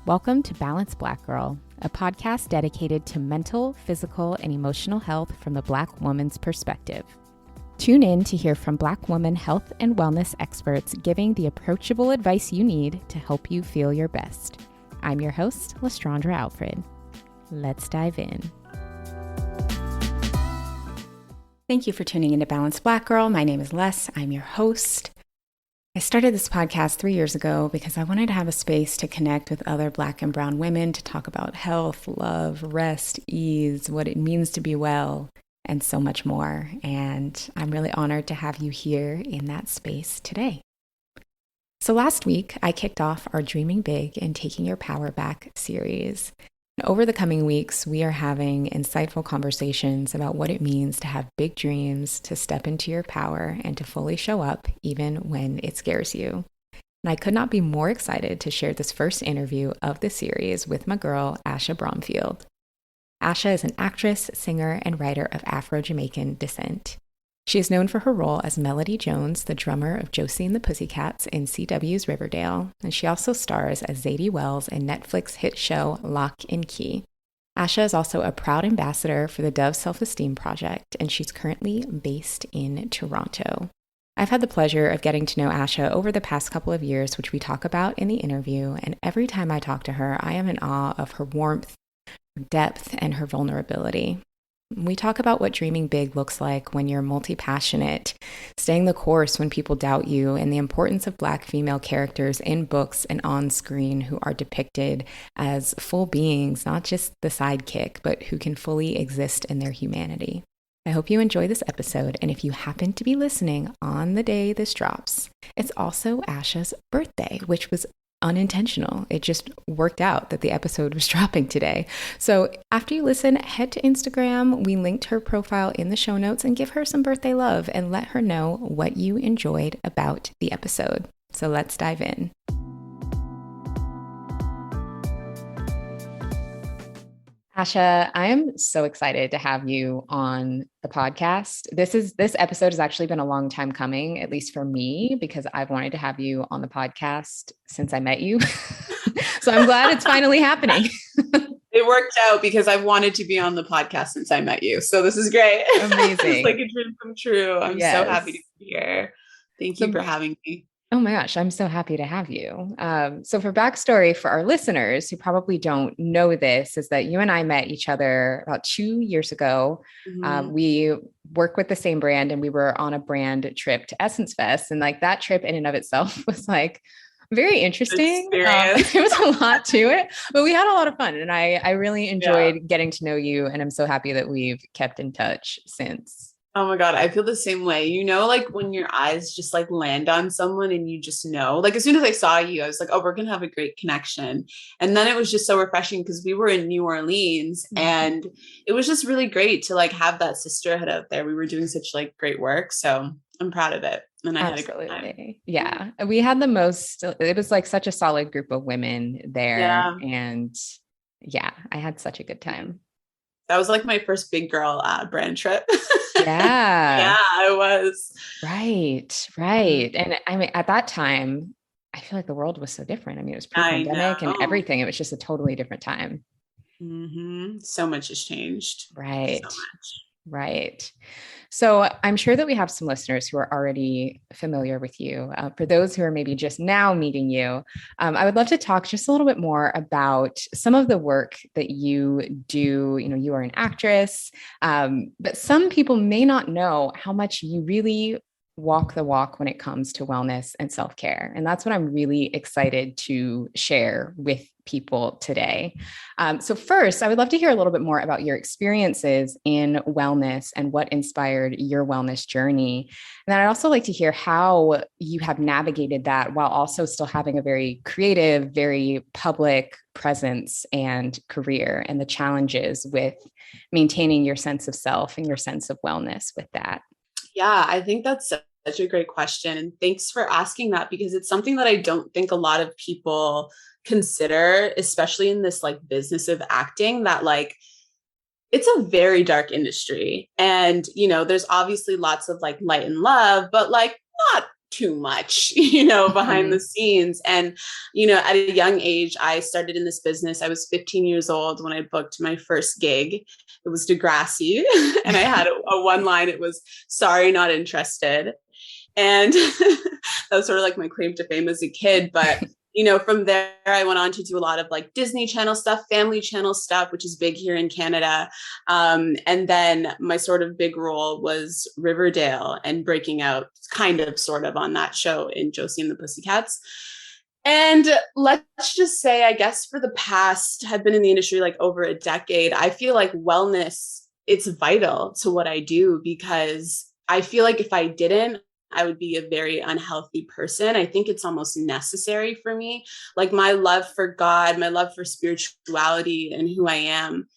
Welcome to Balanced Black Girl, a podcast dedicated to mental, physical, and emotional health from the Black woman's perspective. Tune in to hear from Black woman health and wellness experts giving the approachable advice you need to help you feel your best. I'm your host, Lestrandra Alfred. Let's dive in. Thank you for tuning into Balanced Black Girl. My name is Les. I'm your host. I started this podcast 3 years ago because I wanted to have a space to connect with other Black and brown women to talk about health, love, rest, ease, what it means to be well, and so much more. And I'm really honored to have you here in that space today. So last week, I kicked off our Dreaming Big and Taking Your Power Back series. Over the coming weeks, we are having insightful conversations about what it means to have big dreams, to step into your power, and to fully show up even when it scares you. And I could not be more excited to share this first interview of the series with my girl, Asha Bromfield. Asha is an actress, singer, and writer of Afro-Jamaican descent. She is known for her role as Melody Jones, the drummer of Josie and the Pussycats in CW's Riverdale, and she also stars as Zadie Wells in Netflix hit show Locke Key. Asha is also a proud ambassador for the Dove Self-Esteem Project, and she's currently based in Toronto. I've had the pleasure of getting to know Asha over the past couple of years, which we talk about in the interview, and every time I talk to her, I am in awe of her warmth, her depth, and her vulnerability. We talk about what dreaming big looks like when you're multi-passionate, staying the course when people doubt you, and the importance of Black female characters in books and on screen who are depicted as full beings, not just the sidekick, but who can fully exist in their humanity. I hope you enjoy this episode, and if you happen to be listening on the day this drops, it's also Asha's birthday, which was unintentional. It just worked out that the episode was dropping today. So after you listen, head to Instagram. We linked her profile in the show notes, and give her some birthday love and let her know what you enjoyed about the episode. So let's dive in. Asha, I am so excited to have you on the podcast. This episode has actually been a long time coming, at least for me, because I've wanted to have you on the podcast since I met you. So I'm glad it's finally happening. It worked out because I've wanted to be on the podcast since I met you. So this is great. Amazing. It's like a dream come true. I'm so happy to be here. Thank you for having me. Oh my gosh, I'm so happy to have you. So for backstory for our listeners who probably don't know this, is that you and I met each other about 2 years ago. Mm-hmm. We work with the same brand, and we were on a brand trip to Essence Fest. And like that trip in and of itself was like very interesting. It was a lot to it, but we had a lot of fun, and I really enjoyed getting to know you. And I'm so happy that we've kept in touch since. Oh my God, I feel the same way. You know, like when your eyes just like land on someone and you just know, like as soon as I saw you, I was like, oh, we're going to have a great connection. And then it was just so refreshing because we were in New Orleans, and it was just really great to like have that sisterhood out there. We were doing such like great work. So I'm proud of it. And I had a great time. Yeah. We had it was like such a solid group of women there. Yeah. And yeah, I had such a good time. That was like my first big girl brand trip. Yeah. Yeah, it was. Right. And I mean, at that time, I feel like the world was so different. I mean, it was pre-pandemic and everything. It was just a totally different time. Mm-hmm. So much has changed. Right. So much. Right. So I'm sure that we have some listeners who are already familiar with you. For those who are maybe just now meeting you, I would love to talk just a little bit more about some of the work that you do. You know, you are an actress, but some people may not know how much you really walk the walk when it comes to wellness and self-care. And that's what I'm really excited to share with people today. So first, I would love to hear a little bit more about your experiences in wellness and what inspired your wellness journey. And then I'd also like to hear how you have navigated that while also still having a very creative, very public presence and career, and the challenges with maintaining your sense of self and your sense of wellness with that. Yeah, I think that's such a great question. And thanks for asking that, because it's something that I don't think a lot of people consider, especially in this like business of acting, that like it's a very dark industry. And, you know, there's obviously lots of like light and love, but like not too much, behind the scenes. And, at a young age, I started in this business. I was 15 years old when I booked my first gig. It was Degrassi. And I had a one line. It was, sorry, not interested. And that was sort of like my claim to fame as a kid. But from there, I went on to do a lot of like Disney Channel stuff, Family Channel stuff, which is big here in Canada. And then my sort of big role was Riverdale and breaking out sort of on that show in Josie and the Pussycats. And let's just say, I guess for the past, I've been in the industry like over a decade. I feel like wellness, it's vital to what I do, because I feel like if I didn't, I would be a very unhealthy person. I think it's almost necessary for me. Like my love for God, my love for spirituality and who I am,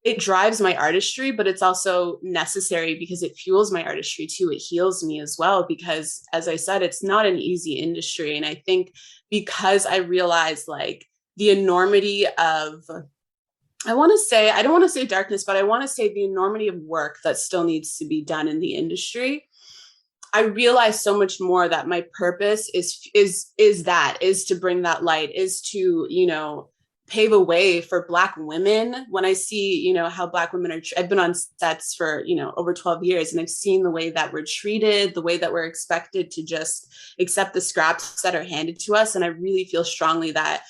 it drives my artistry, but it's also necessary because it fuels my artistry too. It heals me as well, because as I said, it's not an easy industry. And I think because I realized like the enormity of, I don't want to say darkness, but I want to say the enormity of work that still needs to be done in the industry. I realized so much more that my purpose is to bring that light, is to, pave a way for Black women. When I see, how Black women are, I've been on sets for, over 12 years, and I've seen the way that we're treated, the way that we're expected to just accept the scraps that are handed to us. And I really feel strongly that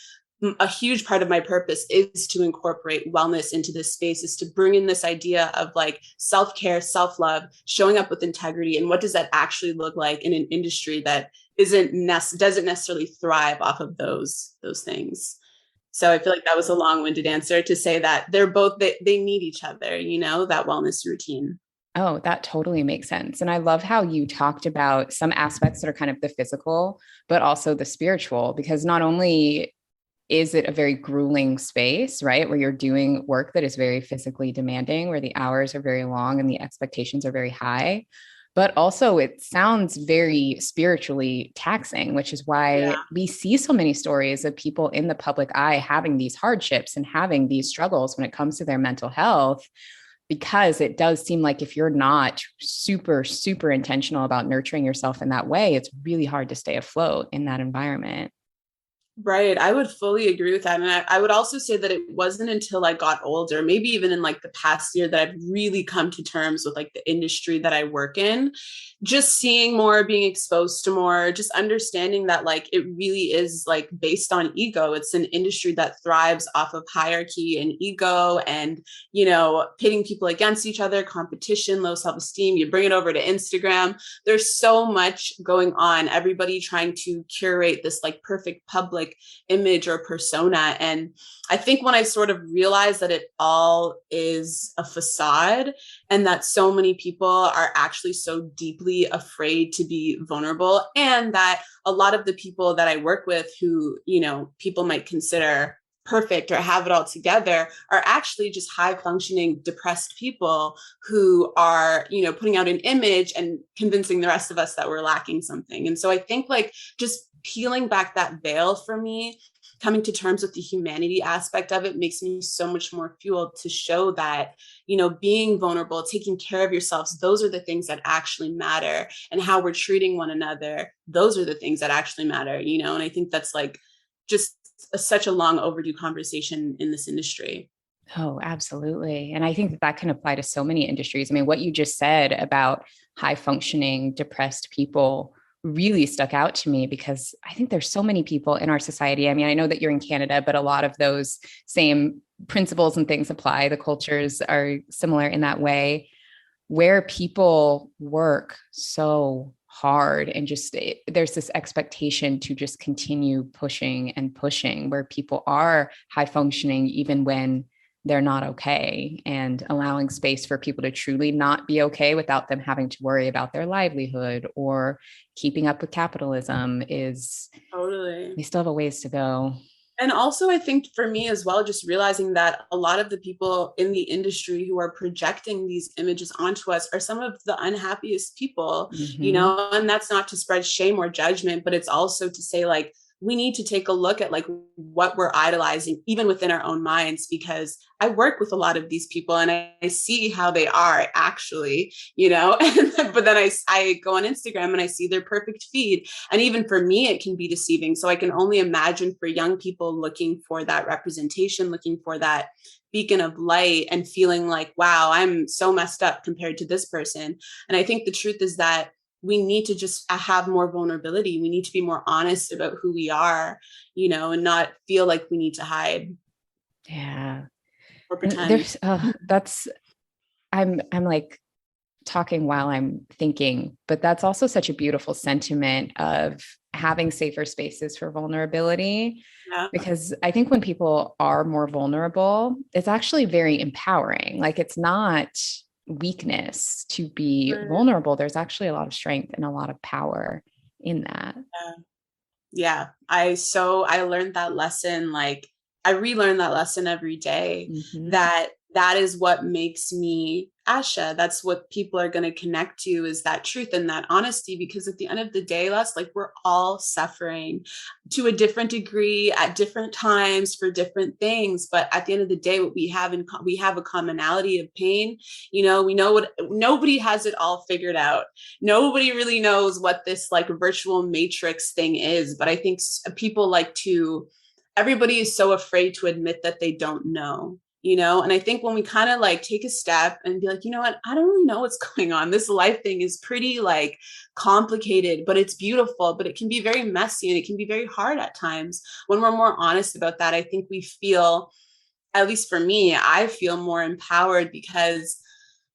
a huge part of my purpose is to incorporate wellness into this space, is to bring in this idea of like self-care, self-love, showing up with integrity. And what does that actually look like in an industry that doesn't necessarily thrive off of those things? So I feel like that was a long-winded answer to say that they're both, they need each other, that wellness routine. Oh, that totally makes sense. And I love how you talked about some aspects that are kind of the physical, but also the spiritual, because not only is it a very grueling space, right, where you're doing work that is very physically demanding, where the hours are very long and the expectations are very high, but also it sounds very spiritually taxing, which is why we see so many stories of people in the public eye having these hardships and having these struggles when it comes to their mental health, because it does seem like if you're not super, super intentional about nurturing yourself in that way, it's really hard to stay afloat in that environment. Right. I would fully agree with that. And I would also say that it wasn't until I got older, maybe even in like the past year, that I've really come to terms with like the industry that I work in, just seeing more, being exposed to more, just understanding that like it really is like based on ego. It's an industry that thrives off of hierarchy and ego and, pitting people against each other, competition, low self-esteem. You bring it over to Instagram. There's so much going on. Everybody trying to curate this like perfect public image or persona. And I think when I sort of realized that it all is a facade, and that so many people are actually so deeply afraid to be vulnerable, and that a lot of the people that I work with who, people might consider perfect or have it all together are actually just high functioning, depressed people who are, putting out an image and convincing the rest of us that we're lacking something. And so I think like just peeling back that veil for me, coming to terms with the humanity aspect of it, makes me so much more fueled to show that, being vulnerable, taking care of yourselves, those are the things that actually matter. And how we're treating one another, those are the things that actually matter, and I think that's like just such a long overdue conversation in this industry. Oh, absolutely. And I think that can apply to so many industries. I mean, what you just said about high functioning, depressed people really stuck out to me, because I think there's so many people in our society. I mean, I know that you're in Canada, but a lot of those same principles and things apply. The cultures are similar in that way, where people work so hard and just there's this expectation to just continue pushing and pushing, where people are high functioning even when they're not okay, and allowing space for people to truly not be okay without them having to worry about their livelihood or keeping up with capitalism is Totally. We still have a ways to go. And also, I think for me as well, just realizing that a lot of the people in the industry who are projecting these images onto us are some of the unhappiest people, Mm-hmm. And that's not to spread shame or judgment, but it's also to say like, we need to take a look at like what we're idolizing, even within our own minds, because I work with a lot of these people and I see how they are actually, you know, but then I go on Instagram and I see their perfect feed. And even for me, it can be deceiving. So I can only imagine for young people looking for that representation, looking for that beacon of light and feeling like, wow, I'm so messed up compared to this person. And I think the truth is that we need to just have more vulnerability. We need to be more honest about who we are, you know, and not feel like we need to hide. Yeah. Or pretend. There's, I'm like talking while I'm thinking, but that's also such a beautiful sentiment of having safer spaces for vulnerability. Yeah. Because I think when people are more vulnerable, it's actually very empowering. Like it's not weakness to be vulnerable. There's actually a lot of strength and a lot of power in that. Yeah. I learned that lesson. Like I relearn that lesson every day, that is what makes me Asha. That's what people are going to connect to, is that truth and that honesty, because at the end of the day, Les, like we're all suffering to a different degree at different times for different things. But at the end of the day, what we have we have a commonality of pain. You know, we know what, nobody has it all figured out. Nobody really knows what this like virtual matrix thing is. But I think people like to, everybody is so afraid to admit that they don't know, you know? And I think when we kind of like take a step and be like, you know what, I don't really know what's going on. This life thing is pretty like complicated, but it's beautiful, but it can be very messy and it can be very hard at times. When we're more honest about that, I think we feel, at least for me, I feel more empowered, because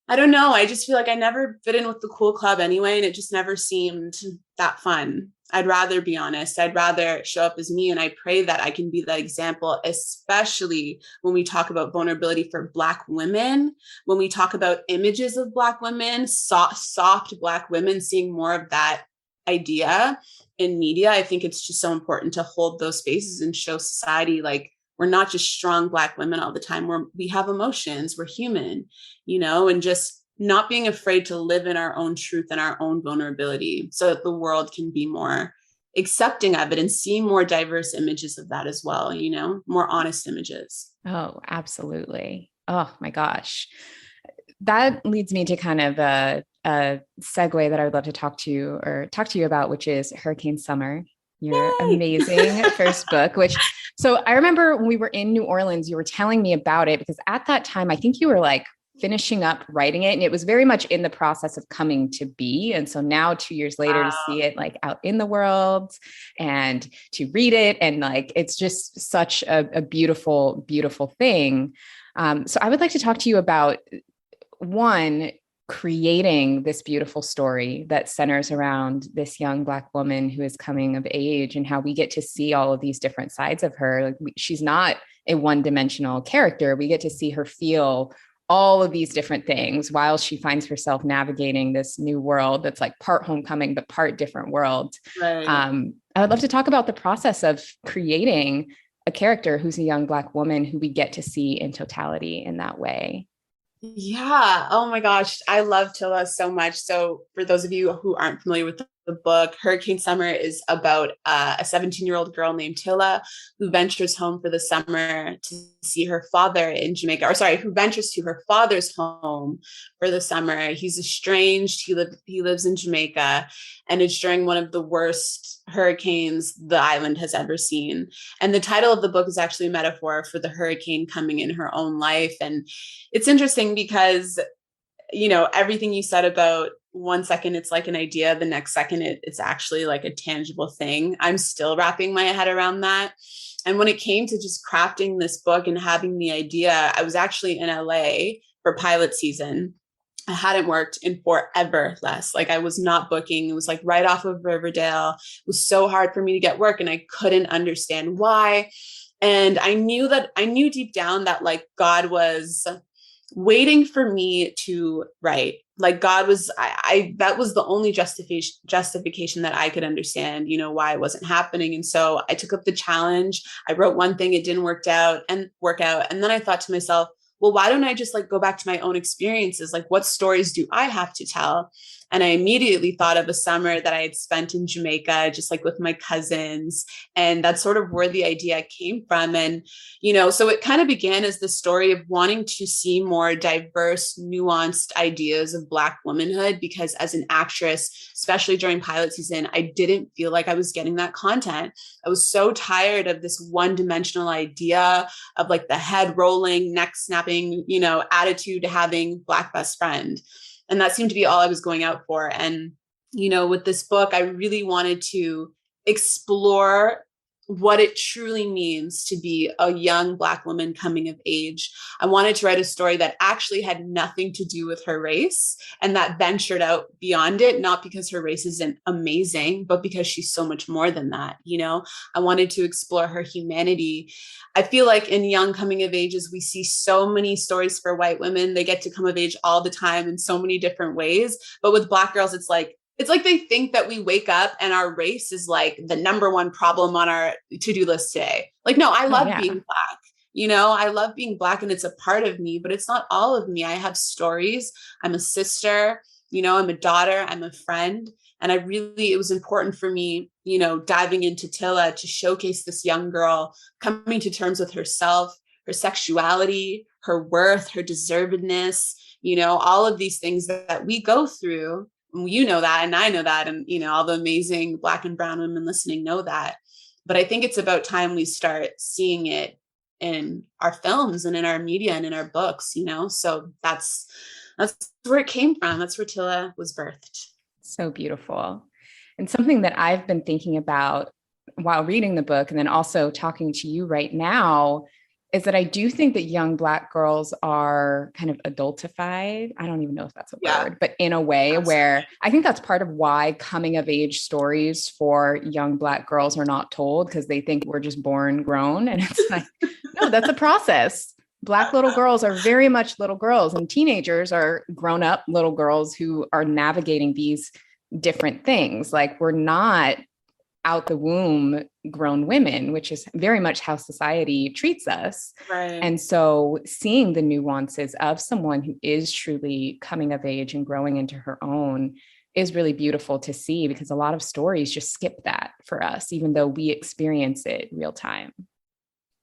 I don't know, I just feel like I never fit in with the cool club anyway, and it just never seemed that fun. I'd rather be honest. I'd rather show up as me. And I pray that I can be that example, especially when we talk about vulnerability for Black women, when we talk about images of Black women, soft Black women, seeing more of that idea in media. I think it's just so important to hold those spaces and show society like we're not just strong Black women all the time. We have emotions, we're human, you know, and just not being afraid to live in our own truth and our own vulnerability so that the world can be more accepting of it and see more diverse images of that as well, you know, more honest images. Oh, absolutely. Oh my gosh. That leads me to kind of a segue that I would love to talk to you about, which is Hurricane Summer, your amazing first book, so I remember when we were in New Orleans, you were telling me about it, because at that time, I think you were like finishing up writing it and it was very much in the process of coming to be. And so now 2 years later to see it like out in the world and to read it, and like, it's just such a beautiful, beautiful thing. So I would like to talk to you about one, creating this beautiful story that centers around this young Black woman who is coming of age, and how we get to see all of these different sides of her. Like she's not a one-dimensional character. We get to see her feel all of these different things while she finds herself navigating this new world that's like part homecoming, but part different world. Right. I would love to talk about the process of creating a character who's a young Black woman who we get to see in totality in that way. Yeah. Oh my gosh. I love Tilla so much. So for those of you who aren't familiar with the book, Hurricane Summer is about a 17-year-old girl named Tilla who ventures home for the summer to see her father in Jamaica, who ventures to her father's home for the summer. He's estranged. He lives in Jamaica, and it's during one of the worst hurricanes the island has ever seen. And the title of the book is actually a metaphor for the hurricane coming in her own life. And it's interesting because, you know, everything you said about 1 second it's like an idea, the next second it's actually like a tangible thing. I'm still wrapping my head around that. And when it came to just crafting this book and having the idea, I was actually in LA for pilot season. I hadn't worked in forever, less. Like I was not booking. It was like right off of Riverdale. It was so hard for me to get work and I couldn't understand why. And I knew deep down that like God was waiting for me to write. Like God was, that was the only justification that I could understand, you know, why it wasn't happening. And so I took up the challenge. I wrote one thing, it didn't work out. And then I thought to myself, well, why don't I just like go back to my own experiences? Like what stories do I have to tell? And I immediately thought of a summer that I had spent in Jamaica, just like with my cousins. And that's sort of where the idea came from. And, so it kind of began as the story of wanting to see more diverse, nuanced ideas of Black womanhood, because as an actress, especially during pilot season, I didn't feel like I was getting that content. I was so tired of this one-dimensional idea of like the head rolling, neck snapping, attitude having Black best friend. And that seemed to be all I was going out for. And, with this book, I really wanted to explore what it truly means to be a young Black woman coming of age. I wanted to write a story that actually had nothing to do with her race and that ventured out beyond it, not because her race isn't amazing, but because she's so much more than that. I wanted to explore her humanity. I feel like in young coming of ages, we see so many stories for white women. They get to come of age all the time in so many different ways. But with Black girls, it's like they think that we wake up and our race is like the number one problem on our to-do list today. Like, no, I love being Black. I love being Black and it's a part of me, but it's not all of me. I have stories. I'm a sister, I'm a daughter, I'm a friend. And it was important for me, diving into Tilla to showcase this young girl coming to terms with herself, her sexuality, her worth, her deservedness, all of these things that we go through. That, and I know that, and, all the amazing Black and brown women listening know that. But I think it's about time we start seeing it in our films and in our media and in our books, so that's where it came from. That's where Tilla was birthed. So beautiful. And something that I've been thinking about while reading the book and then also talking to you right now is that I do think that young Black girls are kind of adultified. I don't even know if that's a word, but in a way where I think that's part of why coming of age stories for young Black girls are not told, because they think we're just born grown. And it's like, no, that's a process. Black little girls are very much little girls, and teenagers are grown up little girls who are navigating these different things. Like, we're not out the womb grown women, which is very much how society treats us. Right. And so seeing the nuances of someone who is truly coming of age and growing into her own is really beautiful to see, because a lot of stories just skip that for us, even though we experience it real time.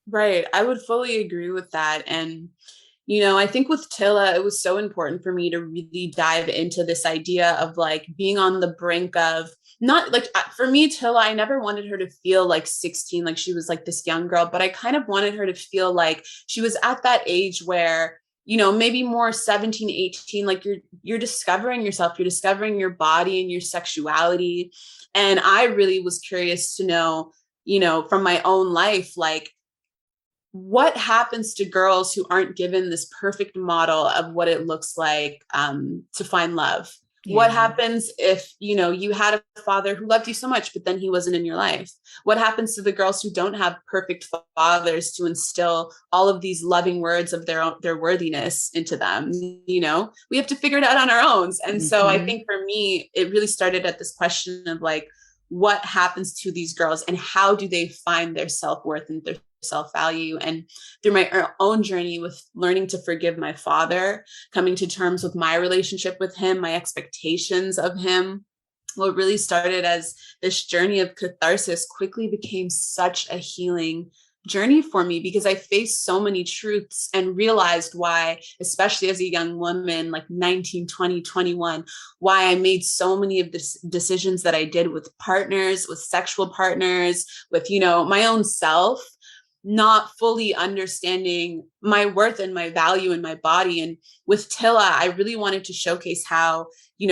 Right. I would fully agree with that. And, I think with Tilla, it was so important for me to really dive into this idea of like being on the brink of, not like, for me, Tilla, I never wanted her to feel like 16, like she was like this young girl, but I kind of wanted her to feel like she was at that age where, maybe more 17, 18, like you're discovering yourself, you're discovering your body and your sexuality. And I really was curious to know, from my own life, like, what happens to girls who aren't given this perfect model of what it looks like to find love? Yeah. What happens if, you had a father who loved you so much, but then he wasn't in your life? What happens to the girls who don't have perfect fathers to instill all of these loving words of their worthiness into them? We have to figure it out on our own. And so I think for me, it really started at this question of like, what happens to these girls and how do they find their self-worth and their self-value? And through my own journey with learning to forgive my father, coming to terms with my relationship with him, my expectations of him, what really started as this journey of catharsis quickly became such a healing journey for me, because I faced so many truths and realized why, especially as a young woman, like 19, 20, 21, why I made so many of the decisions that I did with partners, with sexual partners, with, my own self, not fully understanding my worth and my value in my body. And with Tilla, I really wanted to showcase how,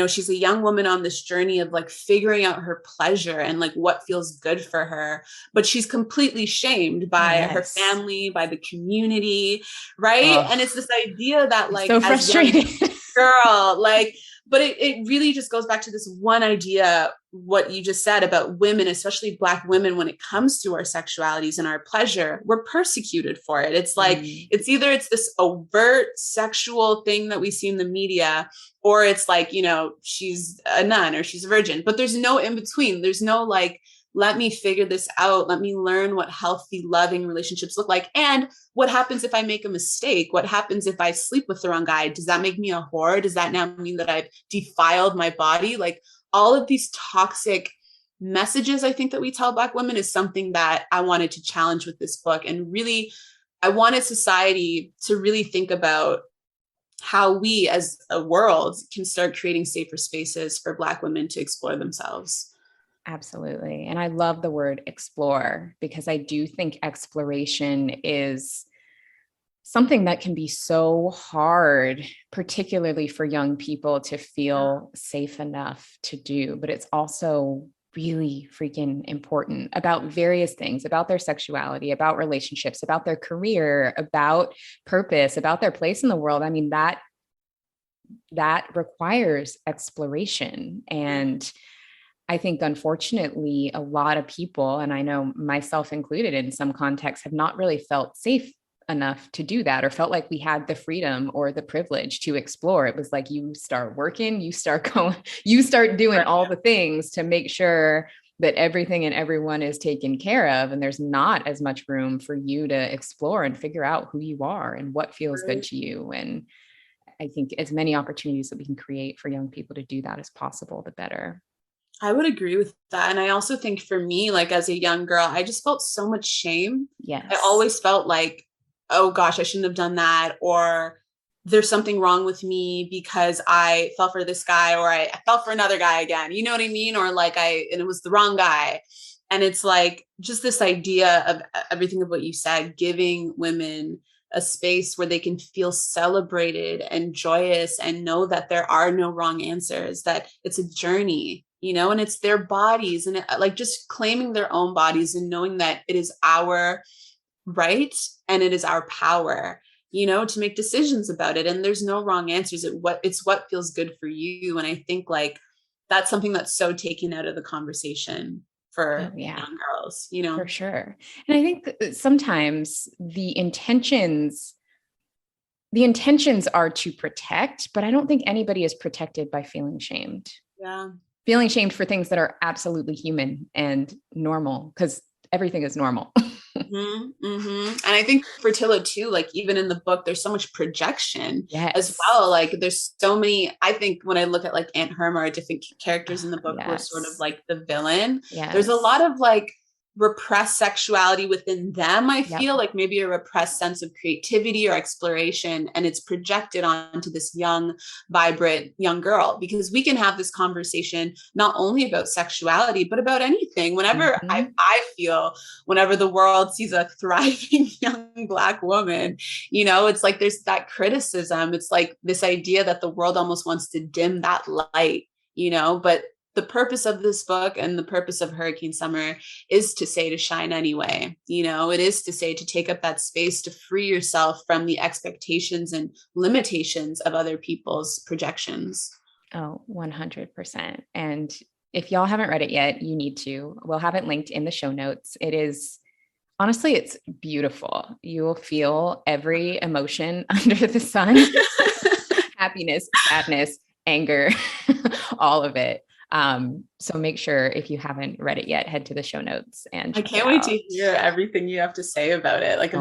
she's a young woman on this journey of like figuring out her pleasure and like what feels good for her, but she's completely shamed by her family, by the community. Right. And it's this idea that like, so frustrating girl, like, but it really just goes back to this one idea, what you just said about women, especially Black women, when it comes to our sexualities and our pleasure, we're persecuted for it. It's like, it's either it's this overt sexual thing that we see in the media, or it's like, she's a nun or she's a virgin, but there's no in between. There's no like let me figure this out. Let me learn what healthy, loving relationships look like. And what happens if I make a mistake? What happens if I sleep with the wrong guy? Does that make me a whore? Does that now mean that I've defiled my body? Like all of these toxic messages, I think that we tell Black women is something that I wanted to challenge with this book. And really, I wanted society to really think about how we as a world can start creating safer spaces for Black women to explore themselves. Absolutely. And I love the word explore, because I do think exploration is something that can be so hard, particularly for young people to feel safe enough to do. But it's also really freaking important about various things, about their sexuality, about relationships, about their career, about purpose, about their place in the world. I mean, that requires exploration. And I think, unfortunately, a lot of people, and I know myself included in some contexts, have not really felt safe enough to do that, or felt like we had the freedom or the privilege to explore. It was like, you start working, you start doing all the things to make sure that everything and everyone is taken care of. And there's not as much room for you to explore and figure out who you are and what feels good to you. And I think as many opportunities that we can create for young people to do that as possible, the better. I would agree with that. And I also think for me, like as a young girl, I just felt so much shame. Yes. I always felt like, oh gosh, I shouldn't have done that. Or there's something wrong with me because I fell for this guy, or I fell for another guy again. You know what I mean? Or like and it was the wrong guy. And it's like just this idea of everything of what you said, giving women a space where they can feel celebrated and joyous and know that there are no wrong answers, that it's a journey, you know, and it's their bodies, and like just claiming their own bodies and knowing that it is our right and it is our power, you know, to make decisions about it. And there's no wrong answers. It's what feels good for you. And I think like that's something that's so taken out of the conversation for young girls, you know? For sure. And I think that sometimes the intentions are to protect, but I don't think anybody is protected by feeling shamed. Yeah. Feeling shamed for things that are absolutely human and normal, because everything is normal. And I think for Tilla too, like even in the book, there's so much projection as well. Like there's so many, I think when I look at like Aunt Herma or different characters in the book who are sort of like the villain, there's a lot of like repressed sexuality within them. I feel like maybe a repressed sense of creativity or exploration, and it's projected onto this young, vibrant young girl, because we can have this conversation not only about sexuality, but about anything. Whenever I feel, whenever the world sees a thriving young Black woman, you know, it's like there's that criticism. It's like this idea that the world almost wants to dim that light, you know, but the purpose of this book and the purpose of Hurricane Summer is to say to shine anyway. You know, it is to say to take up that space to free yourself from the expectations and limitations of other people's projections. Oh, 100%. And if y'all haven't read it yet, you need to. We'll have it linked in the show notes. It is, honestly, it's beautiful. You will feel every emotion under the sun. Happiness, sadness, anger, all of it. So make sure, if you haven't read it yet, head to the show notes. And I can't wait to hear everything you have to say about it. Like,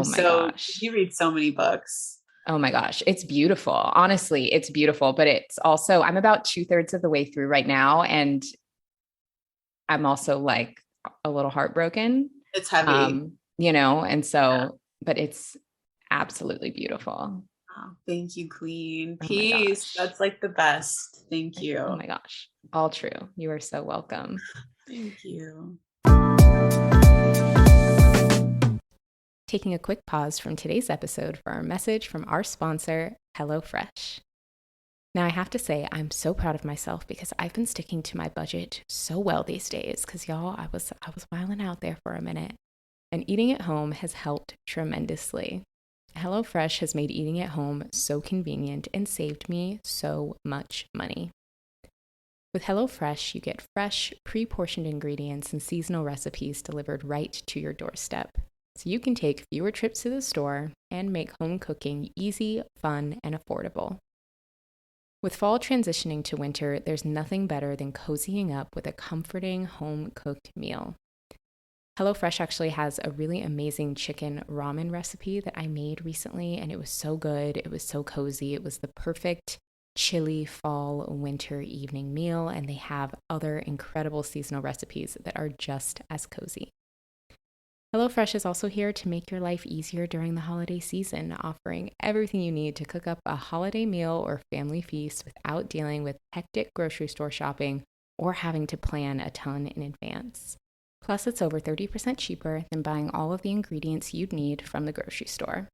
you read so many books. Oh my gosh, it's beautiful. Honestly, it's beautiful, but it's also, I'm about 2/3 of the way through right now. And I'm also like a little heartbroken. It's heavy. You know, and so, but it's absolutely beautiful. Oh, thank you, Queen. Peace. That's like the best. Thank you. Oh my gosh. All true. You are so welcome. Thank you. Taking a quick pause from today's episode for our message from our sponsor, HelloFresh. Now, I have to say, I'm so proud of myself because I've been sticking to my budget so well these days, because y'all, I was wilding out there for a minute, and eating at home has helped tremendously. HelloFresh has made eating at home so convenient and saved me so much money. With HelloFresh, you get fresh, pre-portioned ingredients and seasonal recipes delivered right to your doorstep, so you can take fewer trips to the store and make home cooking easy, fun, and affordable. With fall transitioning to winter, there's nothing better than cozying up with a comforting home-cooked meal. HelloFresh actually has a really amazing chicken ramen recipe that I made recently, and it was so good. It was so cozy. It was the perfect chilly fall winter evening meal, and they have other incredible seasonal recipes that are just as cozy. HelloFresh is also here to make your life easier during the holiday season, offering everything you need to cook up a holiday meal or family feast without dealing with hectic grocery store shopping or having to plan a ton in advance. Plus, it's over 30% cheaper than buying all of the ingredients you'd need from the grocery store.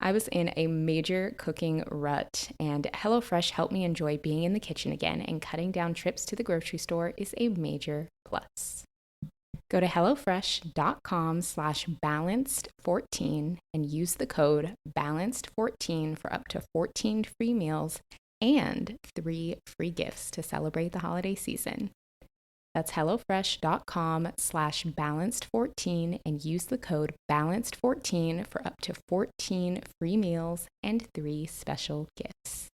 I was in a major cooking rut, and HelloFresh helped me enjoy being in the kitchen again, and cutting down trips to the grocery store is a major plus. Go to hellofresh.com/balanced14 and use the code balanced14 for up to 14 free meals and 3 free gifts to celebrate the holiday season. That's hellofresh.com/balanced14 and use the code balanced14 for up to 14 free meals and 3 special gifts.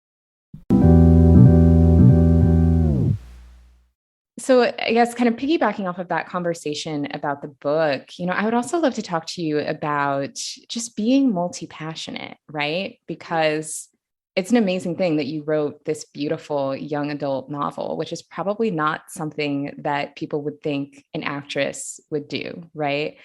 So I guess kind of piggybacking off of that conversation about the book, I would also love to talk to you about just being multi-passionate, right? Because it's an amazing thing that you wrote this beautiful young adult novel, which is probably not something that people would think an actress would do, right?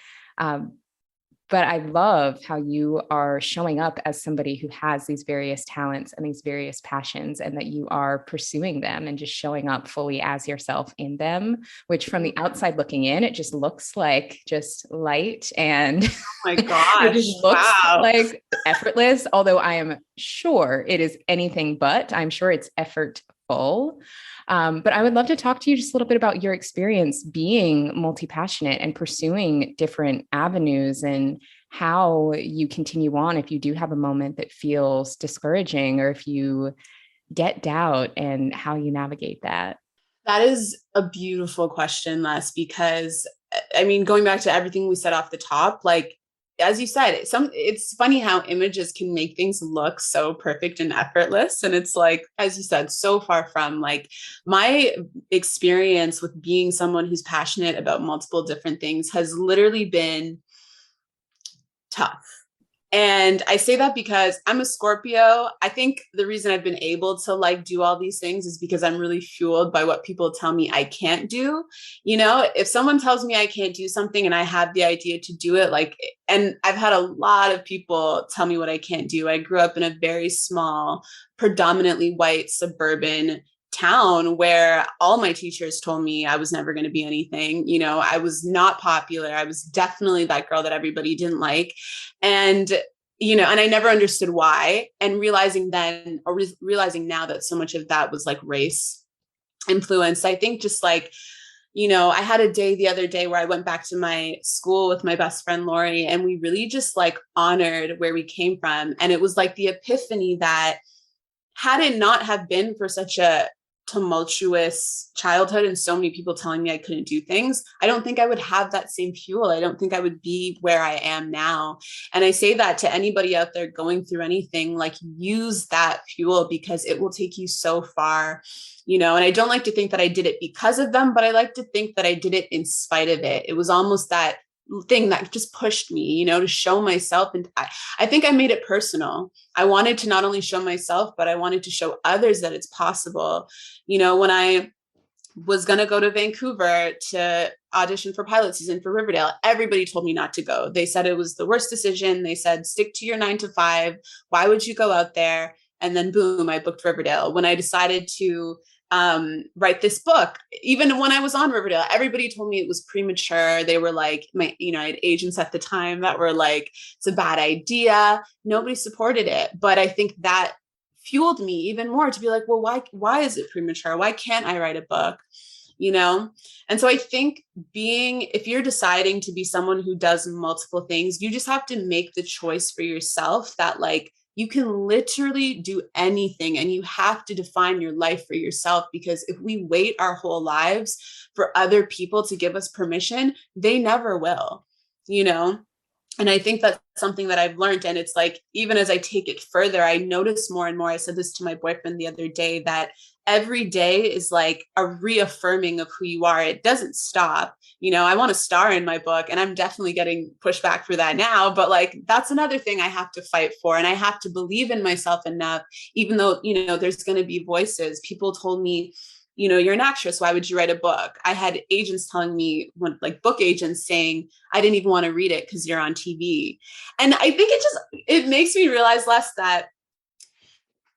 But I love how you are showing up as somebody who has these various talents and these various passions, and that you are pursuing them and just showing up fully as yourself in them, which from the outside looking in, it just looks like just light and Oh my gosh, it just looks wow. like effortless, although I am sure it is anything but. I'm sure it's effortful. But I would love to talk to you just a little bit about your experience being multi-passionate and pursuing different avenues, and how you continue on if you do have a moment that feels discouraging, or if you get doubt, and how you navigate that. That is a beautiful question, Les, because I mean, going back to everything we said off the top, like, as you said, it's funny how images can make things look so perfect and effortless. And it's like, as you said, so far from. Like, my experience with being someone who's passionate about multiple different things has literally been tough. And I say that because I'm a Scorpio. I think the reason I've been able to like do all these things is because I'm really fueled by what people tell me I can't do. If someone tells me I can't do something and I have the idea to do it, like, and I've had a lot of people tell me what I can't do. I grew up in a very small, predominantly white suburban town where all my teachers told me I was never going to be anything. I was not popular. I was definitely that girl that everybody didn't like. And and I never understood why. And realizing then, or realizing now, that so much of that was like race influence. I think just like, I had a day the other day where I went back to my school with my best friend, Lori, and we really just like honored where we came from. And it was like the epiphany that, had it not have been for such a tumultuous childhood and so many people telling me I couldn't do things, I don't think I would have that same fuel. I don't think I would be where I am now. And I say that to anybody out there going through anything, like, use that fuel, because it will take you so far. And I don't like to think that I did it because of them, but I like to think that I did it in spite of it. It was almost that thing that just pushed me, to show myself. And I think I made it personal. I wanted to not only show myself, but I wanted to show others that it's possible. When I was going to go to Vancouver to audition for pilot season for Riverdale, everybody told me not to go. They said it was the worst decision. They said, stick to your 9 to 5. Why would you go out there? And then boom, I booked Riverdale. When I decided to write this book, even when I was on Riverdale, everybody told me it was premature. They were like, I had agents at the time that were like, it's a bad idea. Nobody supported it. But I think that fueled me even more to be like, well, why is it premature? Why can't I write a book? And so I think if you're deciding to be someone who does multiple things, you just have to make the choice for yourself that, like, you can literally do anything, and you have to define your life for yourself, because if we wait our whole lives for other people to give us permission, they never will, And I think that's something that I've learned. And it's like, even as I take it further, I notice more and more, I said this to my boyfriend the other day, that every day is like a reaffirming of who you are. It doesn't stop. I want a star in my book, and I'm definitely getting pushback for that now, but like, that's another thing I have to fight for. And I have to believe in myself enough, even though, there's going to be voices. People told me, you're an actress. Why would you write a book? I had agents telling me, like book agents saying, I didn't even want to read it because you're on TV. And I think it makes me realize less that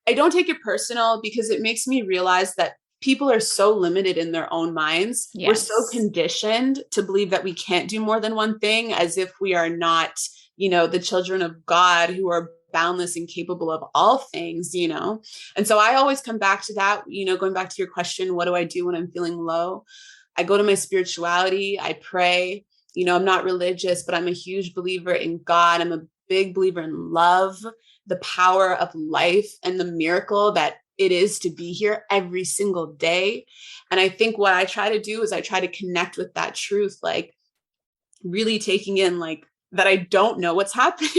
I don't take it personal, because it makes me realize that people are so limited in their own minds. Yes. We're so conditioned to believe that we can't do more than one thing, as if we are not, the children of God who are boundless and capable of all things, And so I always come back to that, going back to your question, what do I do when I'm feeling low? I go to my spirituality. I pray. I'm not religious, but I'm a huge believer in God. I'm a big believer in love, the power of life, and the miracle that it is to be here every single day. And I think what I try to do is I try to connect with that truth, like really taking in like that I don't know what's happening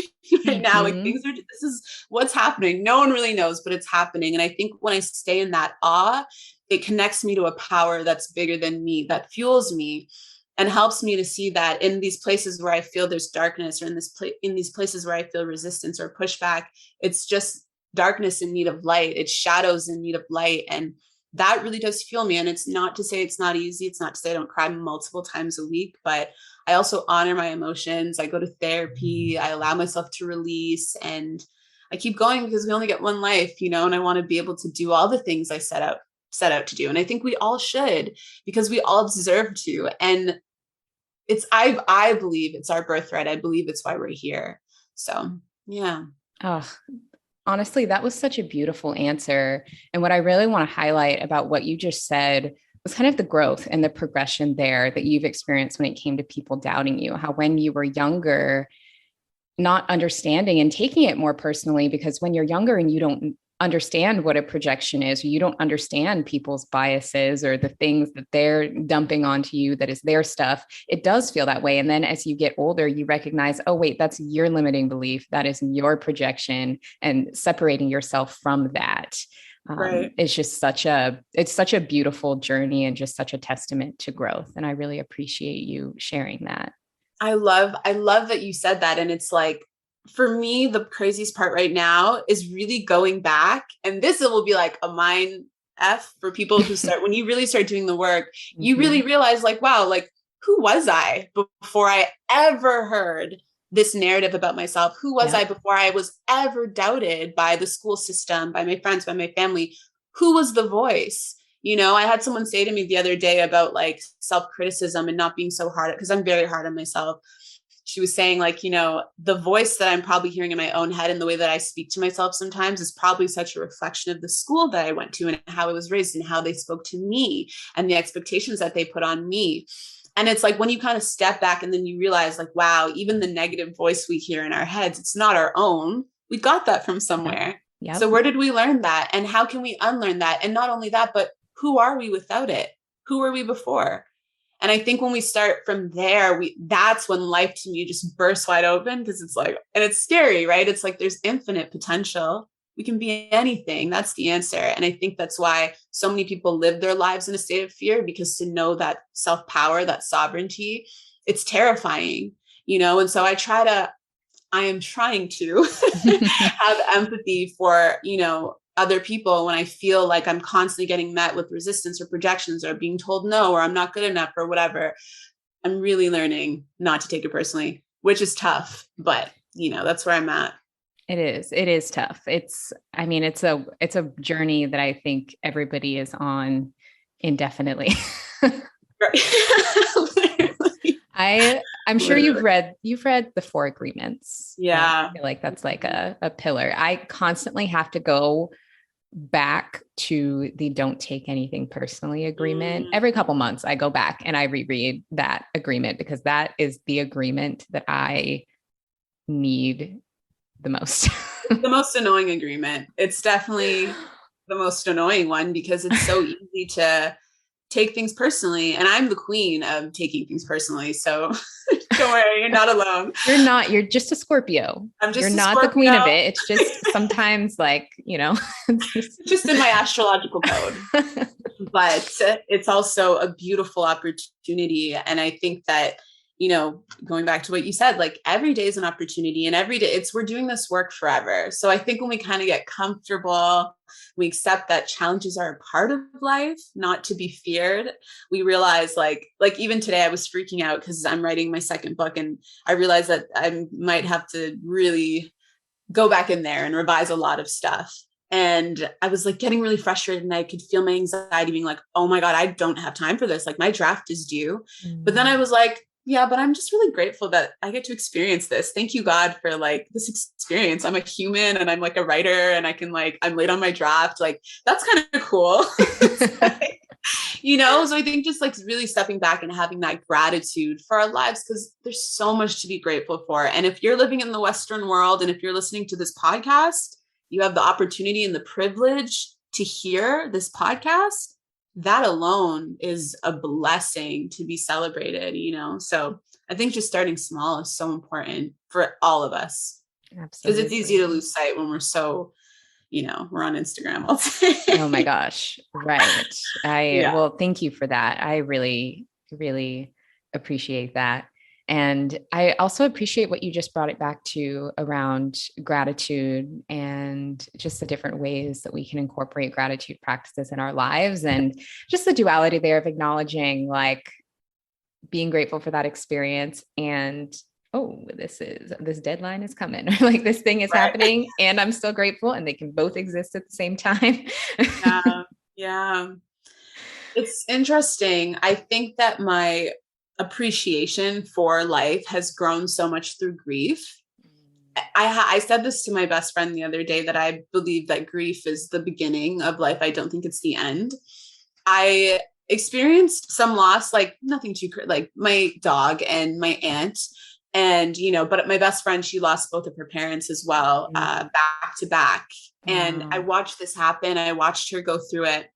right now. Like this is what's happening. No one really knows, but it's happening. And I think when I stay in that awe, it connects me to a power that's bigger than me, that fuels me and helps me to see that in these places where I feel there's darkness, or in these places where I feel resistance or pushback, it's just darkness in need of light. It's shadows in need of light. And that really does fuel me. And it's not to say it's not easy. It's not to say I don't cry multiple times a week, but I also honor my emotions. I go to therapy. I allow myself to release, and I keep going, because we only get one life, and I want to be able to do all the things I set out to do. And I think we all should, because we all deserve to. And I believe it's our birthright. I believe it's why we're here. So, yeah. Oh, honestly, that was such a beautiful answer. And what I really want to highlight about what you just said was kind of the growth and the progression there that you've experienced when it came to people doubting you, how when you were younger, not understanding and taking it more personally, because when you're younger and you don't understand what a projection is, or you don't understand people's biases or the things that they're dumping onto you that is their stuff, it does feel that way. And then as you get older, you recognize, oh, wait, that's your limiting belief. That is your projection, and separating yourself from that. Right. It's just such a beautiful journey, and just such a testament to growth. And I really appreciate you sharing that. I love that you said that. And it's like, for me, the craziest part right now is really going back, and this will be like a mind F for people who start, when you really start doing the work, you really realize like, wow, like who was I before I ever heard this narrative about myself? Who was I before I was ever doubted by the school system, by my friends, by my family? Who was the voice? I had someone say to me the other day about like self-criticism and not being so hard, because I'm very hard on myself. She was saying like, the voice that I'm probably hearing in my own head and the way that I speak to myself sometimes is probably such a reflection of the school that I went to, and how I was raised, and how they spoke to me, and the expectations that they put on me. And it's like, when you kind of step back and then you realize like, wow, even the negative voice we hear in our heads, it's not our own. We got that from somewhere. Yep. So where did we learn that? And how can we unlearn that? And not only that, but who are we without it? Who were we before? And I think when we start from there, that's when life to me just bursts wide open, because it's like, and it's scary, right? It's like, there's infinite potential. We can be anything. That's the answer. And I think that's why so many people live their lives in a state of fear, because to know that self-power, that sovereignty, it's terrifying, And so I am trying to have empathy for, other people when I feel like I'm constantly getting met with resistance or projections, or being told no, or I'm not good enough, or whatever. I'm really learning not to take it personally, which is tough, but that's where I'm at. It is tough. It's a journey that I think everybody is on indefinitely. I'm sure you've read the 4 agreements. Yeah. I feel like that's like a pillar. I constantly have to go back to the don't take anything personally agreement. Every couple months I go back and I reread that agreement, because that is the agreement that I need the most. The most annoying agreement. It's definitely the most annoying one, because it's so easy to take things personally. And I'm the queen of taking things personally. So Don't worry, you're not alone. You're just a Scorpio. I'm just you're a not Scorpio. the queen of it. It's just sometimes like, just in my astrological code. But it's also a beautiful opportunity. And I think that, going back to what you said, like every day is an opportunity, and every day we're doing this work forever. So I think when we kind of get comfortable, we accept that challenges are a part of life, not to be feared. We realize like even today I was freaking out because I'm writing my second book, and I realized that I might have to really go back in there and revise a lot of stuff. And I was like getting really frustrated, and I could feel my anxiety being like, oh my God, I don't have time for this. Like my draft is due. But then I was like, yeah, but I'm just really grateful that I get to experience this. Thank you, God, for like this experience. I'm a human, and I'm like a writer, and I'm late on my draft. Like that's kind of cool. So I think just like really stepping back and having that gratitude for our lives, because there's so much to be grateful for. And if you're living in the Western world, and if you're listening to this podcast, you have the opportunity and the privilege to hear this podcast. That alone is a blessing to be celebrated, So I think just starting small is so important for all of us. Absolutely. Because it's easy to lose sight when we're so, we're on Instagram all day. Oh my gosh. Right. Well, thank you for that. I really, really appreciate that. And I also appreciate what you just brought it back to around gratitude and just the different ways that we can incorporate gratitude practices in our lives, and just the duality there of acknowledging like being grateful for that experience and, oh, this deadline is coming, or like this thing is happening and I'm still grateful, and they can both exist at the same time. Yeah. It's interesting. I think that my appreciation for life has grown so much through grief. I said this to my best friend the other day, that I believe that grief is the beginning of life. I don't think it's the end. I experienced some loss, like nothing too, like my dog and my aunt. And, but my best friend, she lost both of her parents as well, back to back. And I watched this happen. I watched her go through it.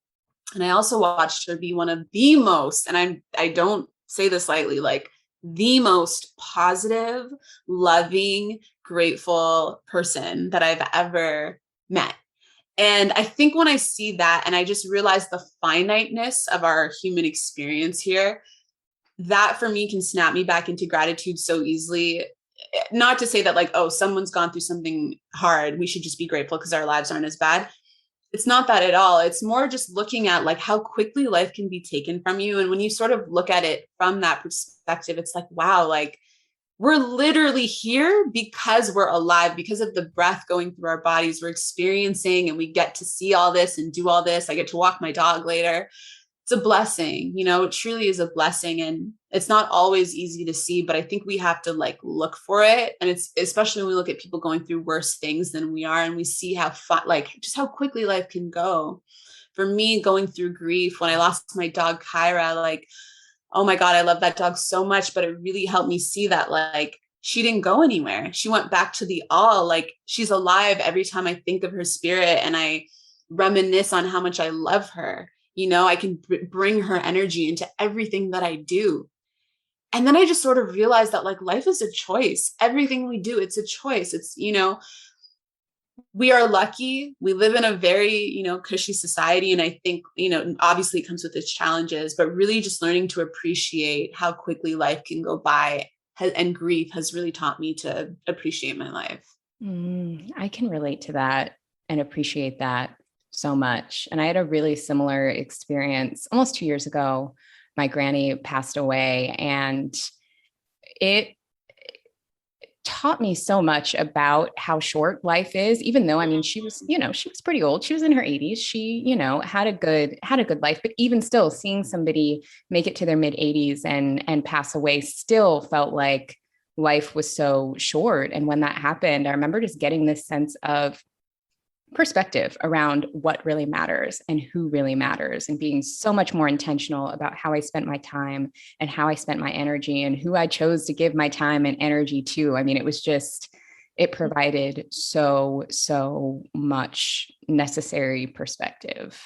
And I also watched her be one of the most, and I don't say this lightly, like the most positive, loving, grateful person that I've ever met. And I think when I see that, and I just realize the finiteness of our human experience here, that for me can snap me back into gratitude so easily. Not to say that like, oh, someone's gone through something hard, we should just be grateful because our lives aren't as bad. It's not that at all. It's more just looking at like how quickly life can be taken from you. And when you sort of look at it from that perspective, it's like, wow, like we're literally here because we're alive, because of the breath going through our bodies, we're experiencing, and we get to see all this and do all this. I get to walk my dog later. It's a blessing, it truly is a blessing. And it's not always easy to see, but I think we have to like look for it. And it's especially when we look at people going through worse things than we are, and we see how just how quickly life can go. For me, going through grief, when I lost my dog, Kyra, like, oh my God, I love that dog so much, but it really helped me see that like, she didn't go anywhere. She went back to the all. Like she's alive every time I think of her spirit, and I reminisce on how much I love her. I can bring her energy into everything that I do. And then I just sort of realized that like life is a choice. Everything we do, it's a choice. It's, we are lucky. We live in a very, cushy society. And I think, obviously it comes with its challenges, but really just learning to appreciate how quickly life can go by, and grief has really taught me to appreciate my life. I can relate to that and appreciate that so much. And I had a really similar experience almost 2 years ago. My granny passed away, and it taught me so much about how short life is, even though, I mean, she was pretty old. She was in her 80s. She, had a good life, but even still seeing somebody make it to their mid 80s and pass away still felt like life was so short. And when that happened, I remember just getting this sense of perspective around what really matters and who really matters, and being so much more intentional about how I spent my time and how I spent my energy and who I chose to give my time and energy to. I mean, it provided so much necessary perspective.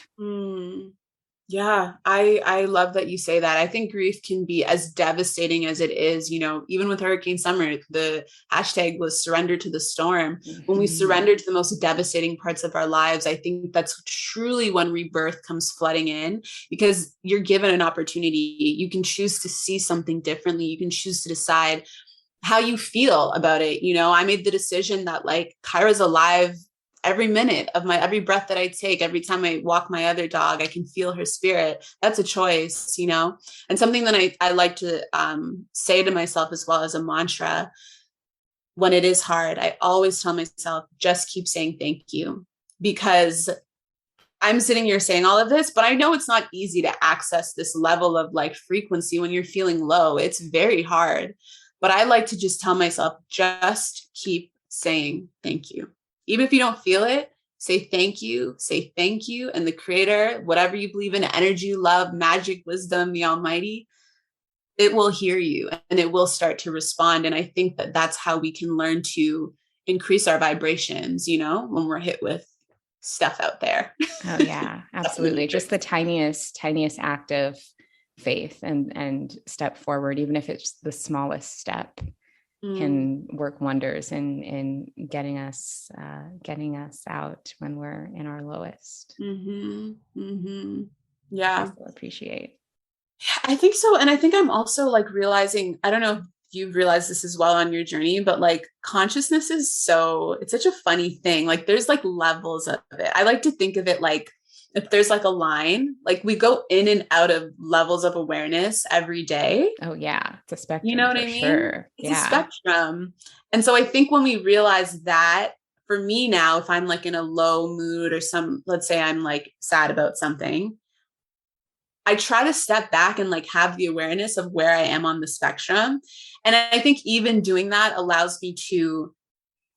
Yeah, I love that you say that. I think grief can be as devastating as it is, even with Hurricane Summer, the hashtag was surrender to the storm. When we Mhm. surrender to the most devastating parts of our lives, I think that's truly when rebirth comes flooding in, because you're given an opportunity. You can choose to see something differently. You can choose to decide how you feel about it. I made the decision that like Kyra's alive every minute of my every breath that I take, every time I walk my other dog, I can feel her spirit. That's a choice. And something that I like to say to myself as well as a mantra when it is hard, I always tell myself, just keep saying thank you, because I'm sitting here saying all of this, but I know it's not easy to access this level of like frequency when you're feeling low. It's very hard. But I like to just tell myself, just keep saying thank you. Even if you don't feel it, say thank you. And the creator, whatever you believe in, energy, love, magic, wisdom, the almighty, it will hear you and it will start to respond. And I think that that's how we can learn to increase our vibrations, when we're hit with stuff out there. Oh yeah, Stuff in the absolutely. Just matrix. the tiniest act of faith and step forward, even if it's the smallest step, Mm, can work wonders in getting us out when we're in our lowest, which I yeah, so appreciate. I think so. And I think I'm also like realizing, I don't know if you've realized this as well on your journey, but like consciousness is it's such a funny thing. Like there's like levels of it. I like to think of it like if there's like a line, like we go in and out of levels of awareness every day. Oh yeah, it's a You know spectrum what for I mean? sure. It's a Yeah. spectrum. And so I think when we realize that, for me now, if I'm like in a low mood or let's say I'm like sad about something, I try to step back and like have the awareness of where I am on the spectrum. And I think even doing that allows me to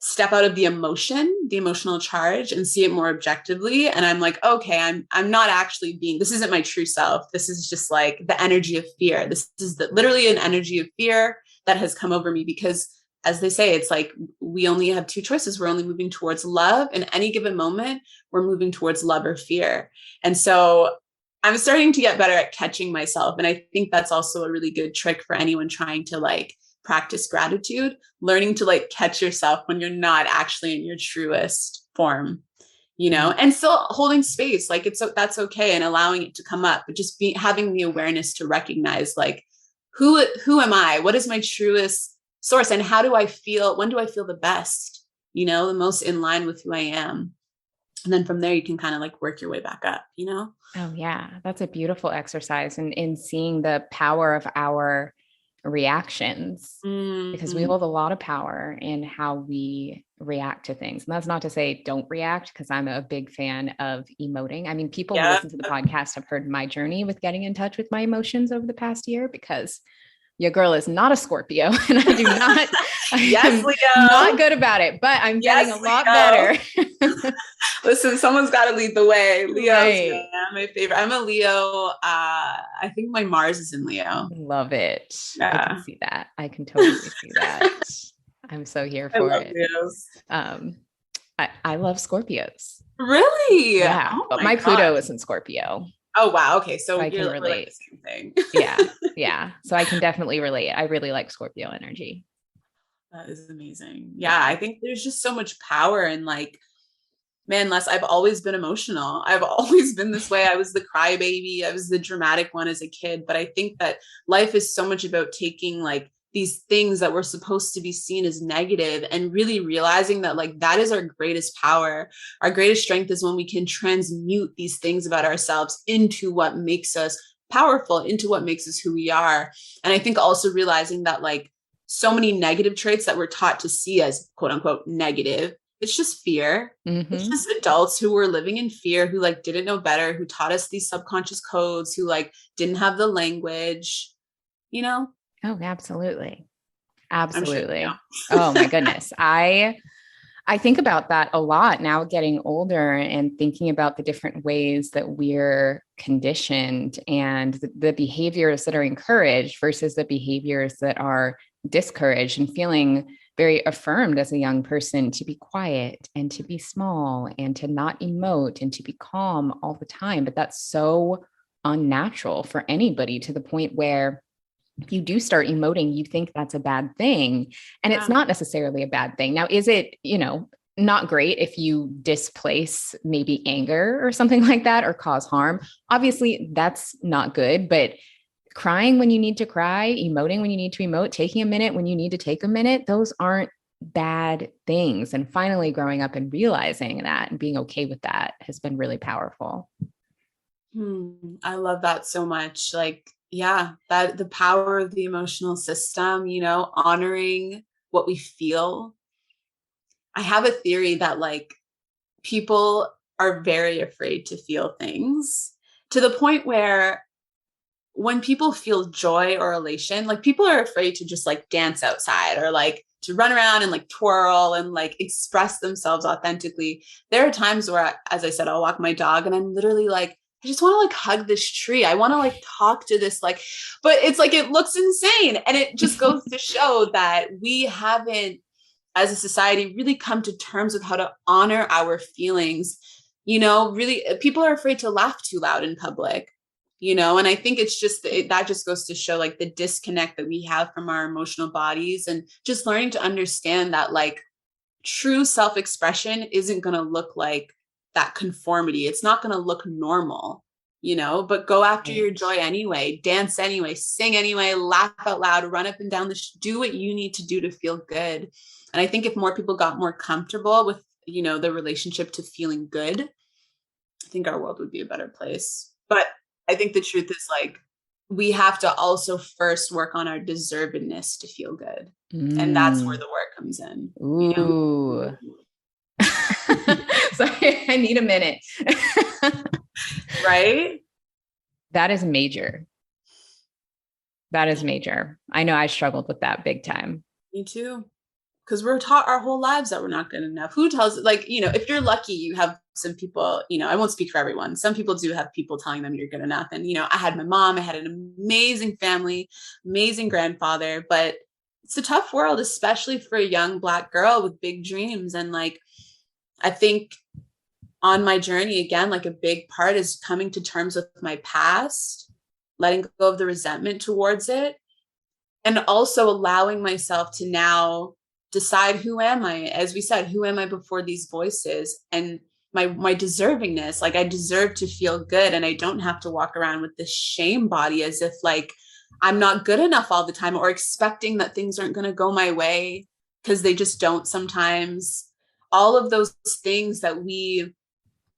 step out of the emotional charge, and see it more objectively. And I'm like, okay, I'm not actually this isn't my true self. This is just like the energy of fear. This is literally an energy of fear that has come over me, because as they say, it's like we only have two choices. We're only moving towards love. In any given moment, we're moving towards love or fear. And so I'm starting to get better at catching myself. And I think that's also a really good trick for anyone trying to like practice gratitude, learning to like catch yourself when you're not actually in your truest form, Mm. and still holding space. Like that's okay, and allowing it to come up, but just having the awareness to recognize like, who am I? What is my truest source? And how do I feel? When do I feel the best? The most in line with who I am. And then from there, you can kind of like work your way back up. Oh yeah, that's a beautiful exercise in seeing the power of our reactions, because we Mm-hmm. hold a lot of power in how we react to things. And that's not to say don't react, because I'm a big fan of emoting. I mean, people who Yeah. listen to the podcast have heard my journey with getting in touch with my emotions over the past year, because your girl is not a Scorpio and I Yes, am not Leo. good about it, but I'm getting Yes, a lot Leo. better. Listen, someone's got to lead the way. Leo's Right. my favorite. I'm a Leo. I think my Mars is in Leo. Love it. I can Yeah, see that. I can totally see that. I'm so here I for love it. Leos. Um, I love Scorpios. Really? Yeah, Oh but my my Pluto gosh. is in Scorpio, Oh wow. Okay, so so I can we're like relate. the same thing. Yeah, yeah. So I can definitely relate. I really like Scorpio energy. That is amazing. Yeah, Yeah. I think there's just so much power in like, man, Les, I've always been emotional. I've always been this way. I was the crybaby. I was the dramatic one as a kid. But I think that life is so much about taking like these things that were supposed to be seen as negative and really realizing that like that is our greatest power. Our greatest strength is when we can transmute these things about ourselves into what makes us powerful, into what makes us who we are. And I think also realizing that like so many negative traits that we're taught to see as quote unquote negative, it's just fear. It's Mm-hmm. just adults who were living in fear, who like didn't know better, who taught us these subconscious codes, who like didn't have the language, you know? Oh, absolutely. I'm sure you know. Absolutely. Oh my goodness. I think about that a lot now, getting older and thinking about the different ways that we're conditioned and the behaviors that are encouraged versus the behaviors that are discouraged, and feeling very affirmed as a young person to be quiet and to be small and to not emote and to be calm all the time. But that's so unnatural for anybody, to the point where if you do start emoting, you think that's a bad thing. And it's not necessarily a bad thing. Now, is it, not great if you displace maybe anger or something like that, or cause harm? Obviously, that's not good, but crying when you need to cry, emoting when you need to emote, taking a minute when you need to take a minute, those aren't bad things. And finally growing up and realizing that and being okay with that has been really powerful. I love that so much. Like, yeah, that the power of the emotional system, honoring what we feel. I have a theory that like people are very afraid to feel things, to the point where when people feel joy or elation, like people are afraid to just like dance outside, or like to run around and like twirl and like express themselves authentically. There are times where, as I said, I'll walk my dog and I'm literally like, I just want to like hug this tree. I want to like talk to this, like, but it's like, it looks insane. And it just goes to show that we haven't, as a society, really come to terms with how to honor our feelings. Really, people are afraid to laugh too loud in public, and I think it's just, that just goes to show like the disconnect that we have from our emotional bodies, and just learning to understand that like true self-expression isn't going to look like that conformity. It's not going to look normal, but go after your joy anyway, dance anyway, sing anyway, laugh out loud, run up and down do what you need to do to feel good. And I think if more people got more comfortable with, the relationship to feeling good, I think our world would be a better place. But I think the truth is like, we have to also first work on our deservedness to feel good. And that's where the work comes in. Ooh. Sorry, I need a minute. Right? That is major. That is major. I know I struggled with that big time. Me too. Because we're taught our whole lives that we're not good enough. Who tells, like, if you're lucky, you have some people, I won't speak for everyone. Some people do have people telling them you're good enough. And, I had my mom, I had an amazing family, amazing grandfather, but it's a tough world, especially for a young Black girl with big dreams. And like, I think on my journey, again, like a big part is coming to terms with my past, letting go of the resentment towards it, and also allowing myself to now decide, who am I? As we said, who am I before these voices? And my deservingness, like I deserve to feel good, and I don't have to walk around with this shame body as if like I'm not good enough all the time, or expecting that things aren't going to go my way, because they just don't sometimes. All of those things that we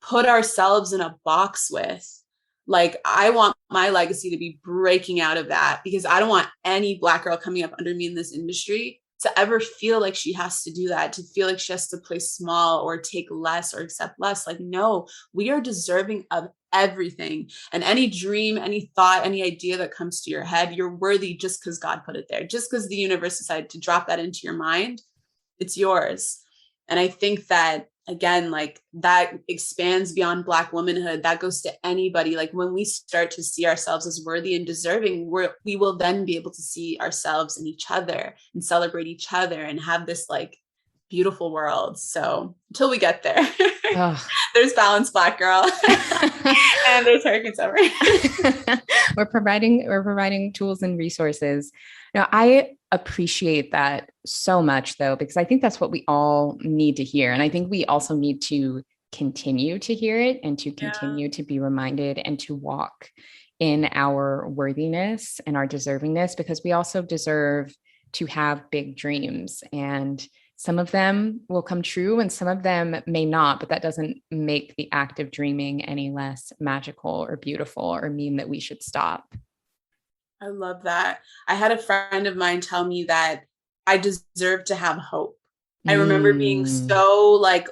put ourselves in a box with, like I want my legacy to be breaking out of that, because I don't want any Black girl coming up under me in this industry to ever feel like she has to do that, to feel like she has to play small or take less or accept less. Like, no, we are deserving of everything. And any dream, any thought, any idea that comes to your head, you're worthy just because God put it there, just because the universe decided to drop that into your mind. It's yours. And I think that, again, like that expands beyond Black womanhood. That goes to anybody. Like when we start to see ourselves as worthy and deserving, we will then be able to see ourselves in each other and celebrate each other and have this like beautiful world. So until we get there, there's balance, Black girl, and there's hurricanes over. We're providing tools and resources. Now, I appreciate that so much, though, because I think that's what we all need to hear. And I think we also need to continue to hear it and to continue to be reminded and to walk in our worthiness and our deservingness, because we also deserve to have big dreams. And some of them will come true and some of them may not, but that doesn't make the act of dreaming any less magical or beautiful or mean that we should stop. I love that. I had a friend of mine tell me that I deserve to have hope. I remember being so like,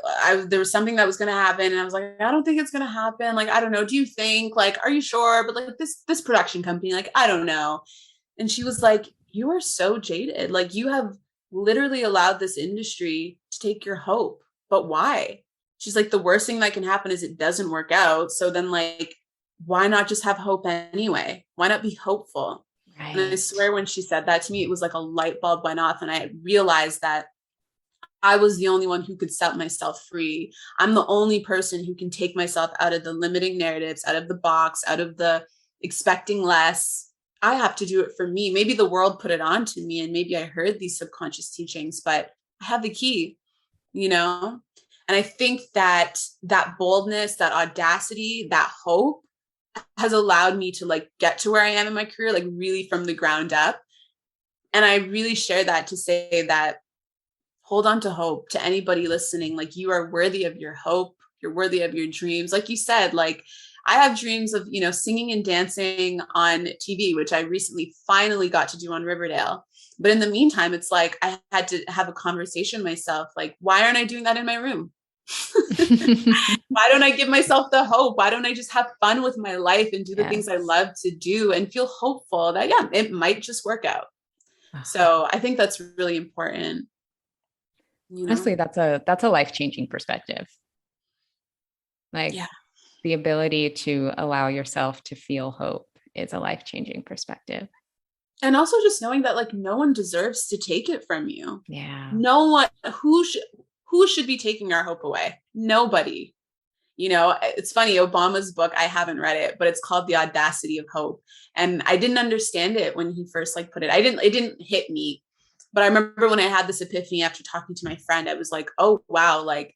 there was something that was going to happen. And I was like, I don't think it's going to happen. Like, I don't know. Do you think, like, are you sure? But like this production company, like, I don't know. And she was like, you are so jaded. Like you have literally allowed this industry to take your hope. But why? She's like, the worst thing that can happen is it doesn't work out. So then like, why not just have hope anyway? Why not be hopeful? Right. And I swear when she said that to me, it was like a light bulb went off. And I realized that I was the only one who could set myself free. I'm the only person who can take myself out of the limiting narratives, out of the box, out of the expecting less. I have to do it for me. Maybe the world put it on to me and maybe I heard these subconscious teachings, but I have the key, you know? And I think that that boldness, that audacity, that hope has allowed me to like get to where I am in my career, like really from the ground up. And I really share that to say that hold on to hope to anybody listening. Like you are worthy of your hope. You're worthy of your dreams. Like you said, like I have dreams of, singing and dancing on TV, which I recently finally got to do on Riverdale. But in the meantime, it's like I had to have a conversation myself. Like, why aren't I doing that in my room? Why don't I give myself the hope? Why don't I just have fun with my life and do the things I love to do and feel hopeful that, yeah, it might just work out. So I think that's really important. Honestly, that's a life-changing perspective. Like the ability to allow yourself to feel hope is a life-changing perspective. And also just knowing that like no one deserves to take it from you. Yeah. No one who should be taking our hope away? Nobody. It's funny, Obama's book, I haven't read it, but it's called The Audacity of Hope. And I didn't understand it when he first like put it. It didn't hit me. But I remember when I had this epiphany after talking to my friend, I was like, oh, wow, like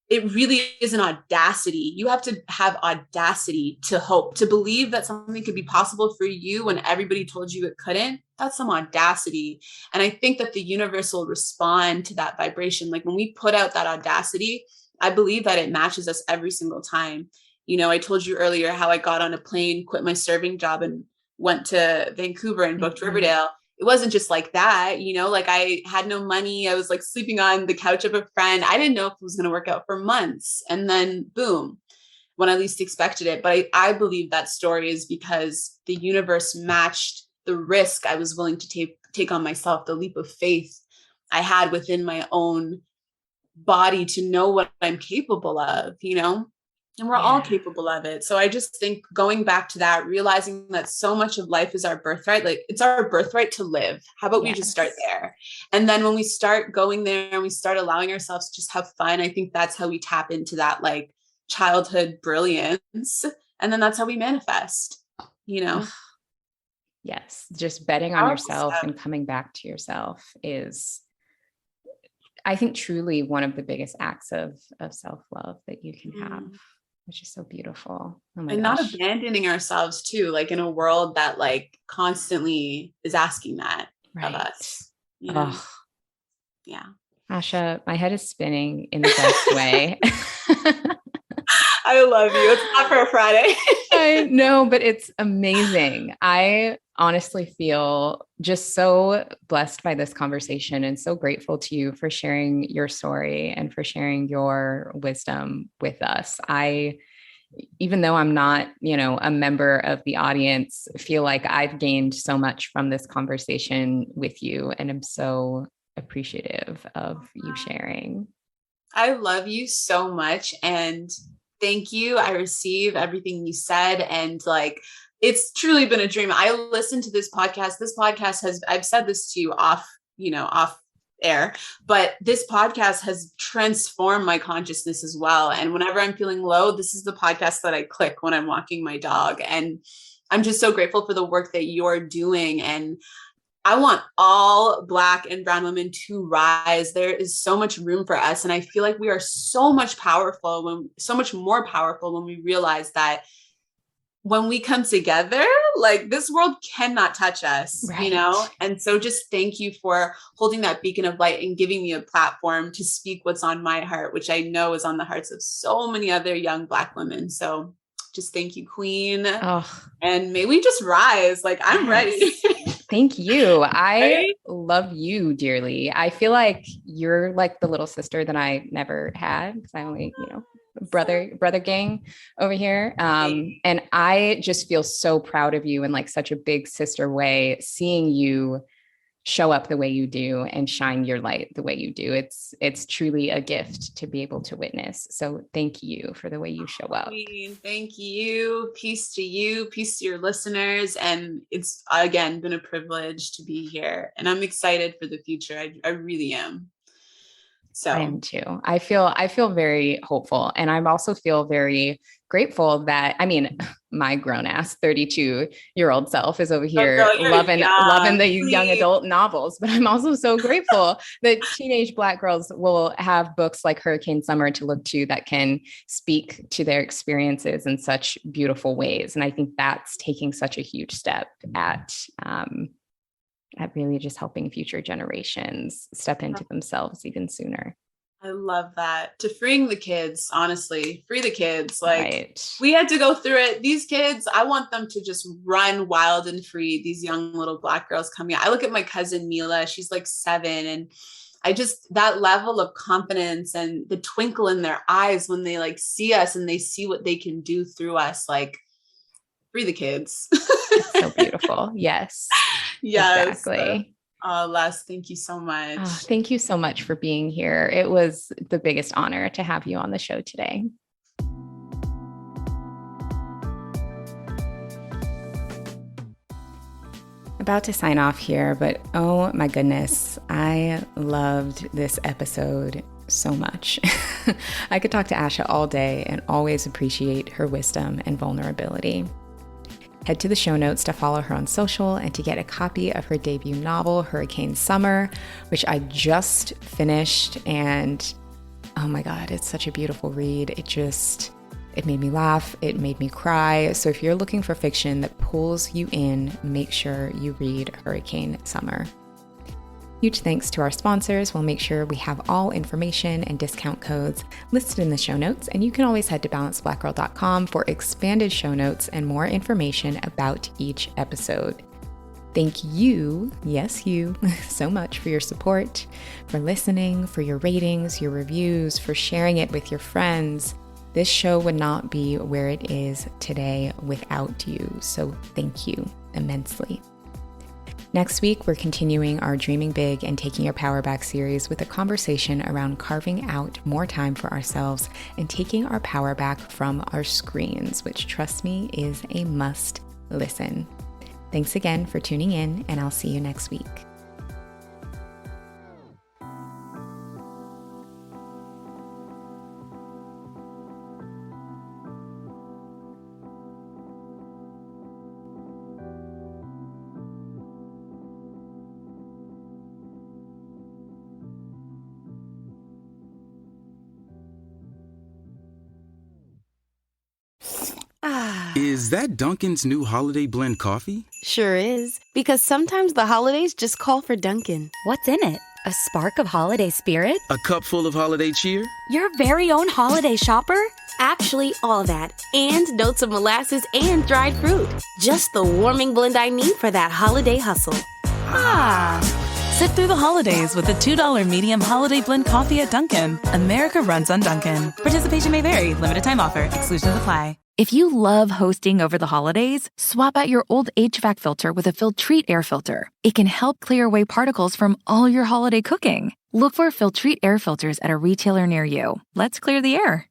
it really is an audacity. You have to have audacity to hope, to believe that something could be possible for you when everybody told you it couldn't. That's some audacity. And I think that the universe will respond to that vibration. Like when we put out that audacity, I believe that it matches us every single time. I told you earlier how I got on a plane, quit my serving job and went to Vancouver and booked Riverdale. It wasn't just like that, like I had no money. I was like sleeping on the couch of a friend. I didn't know if it was going to work out for months. And then boom, when I least expected it. But I believe that story is because the universe matched the risk I was willing to take on myself, the leap of faith I had within my own body to know what I'm capable of, and we're all capable of it. So I just think going back to that, realizing that so much of life is our birthright, like it's our birthright to live. How about we just start there? And then when we start going there and we start allowing ourselves to just have fun, I think that's how we tap into that like childhood brilliance. And then that's how we manifest, Yes. Just betting on yourself and coming back to yourself is, I think, truly one of the biggest acts of self-love that you can have, which is so beautiful. Oh my gosh. Not abandoning ourselves too, like in a world that like constantly is asking that of us. Yeah. Asha, my head is spinning in the best way. I love you. It's not for a Friday. I know, but it's amazing. I honestly feel just so blessed by this conversation and so grateful to you for sharing your story and for sharing your wisdom with us. Even though I'm not, a member of the audience, feel like I've gained so much from this conversation with you, and I'm so appreciative of you sharing. I love you so much. And thank you. I receive everything you said. And like, it's truly been a dream. I listened to this podcast. This podcast I've said this to you off air, but this podcast has transformed my consciousness as well. And whenever I'm feeling low, this is the podcast that I click when I'm walking my dog. And I'm just so grateful for the work that you're doing. And I want all Black and brown women to rise. There is so much room for us. And I feel like we are so much more powerful when we realize that when we come together, like this world cannot touch us, And so just thank you for holding that beacon of light and giving me a platform to speak what's on my heart, which I know is on the hearts of so many other young Black women. So just thank you, Queen. And may we just rise. Like I'm ready. Thank you. I love you dearly. I feel like you're like the little sister that I never had because I only, brother gang over here. And I just feel so proud of you in like such a big sister way, seeing you show up the way you do and shine your light the way you do. It's truly a gift to be able to witness. So thank you for the way you show up. Thank you. Peace to you. Peace to your listeners. And it's again been a privilege to be here. And I'm excited for the future. I really am. So I am too. I feel very hopeful. And I also feel very grateful that, I mean, my grown ass 32-year-old self is over here loving the young adult novels, but I'm also so grateful that teenage Black girls will have books like Hurricane Summer to look to that can speak to their experiences in such beautiful ways. And I think that's taking such a huge step at really just helping future generations step into themselves even sooner. I love that. To freeing the kids, honestly, free the kids. Like right. We had to go through it. These kids, I want them to just run wild and free. These young little Black girls coming out. I look at my cousin Mila, she's like 7, and that level of confidence and the twinkle in their eyes when they like see us and they see what they can do through us, like free the kids. It's so beautiful. Yes. Yes. Exactly. Les, thank you so much. Thank you so much for being here. It was the biggest honor to have you on the show today. About to sign off here, but oh my goodness, I loved this episode so much. I could talk to Asha all day and always appreciate her wisdom and vulnerability. Head to the show notes to follow her on social and to get a copy of her debut novel, Hurricane Summer, which I just finished. And oh my God, it's such a beautiful read. It made me laugh. It made me cry. So if you're looking for fiction that pulls you in, make sure you read Hurricane Summer. Huge thanks to our sponsors. We'll make sure we have all information and discount codes listed in the show notes, and you can always head to balancedblackgirl.com for expanded show notes and more information about each episode. Thank you, yes, you, so much for your support, for listening, for your ratings, your reviews, for sharing it with your friends. This show would not be where it is today without you, so thank you immensely. Next week, we're continuing our Dreaming Big and Taking Your Power Back series with a conversation around carving out more time for ourselves and taking our power back from our screens, which, trust me, is a must listen. Thanks again for tuning in, and I'll see you next week. Is that Dunkin's new holiday blend coffee? Sure is, because sometimes the holidays just call for Dunkin'. What's in it? A spark of holiday spirit? A cup full of holiday cheer? Your very own holiday shopper? Actually, all that, and notes of molasses and dried fruit. Just the warming blend I need for that holiday hustle. Sit through the holidays with the $2 medium holiday blend coffee at Dunkin'. America runs on Dunkin'. Participation may vary. Limited time offer. Exclusions apply. If you love hosting over the holidays, swap out your old HVAC filter with a Filtrete air filter. It can help clear away particles from all your holiday cooking. Look for Filtrete air filters at a retailer near you. Let's clear the air.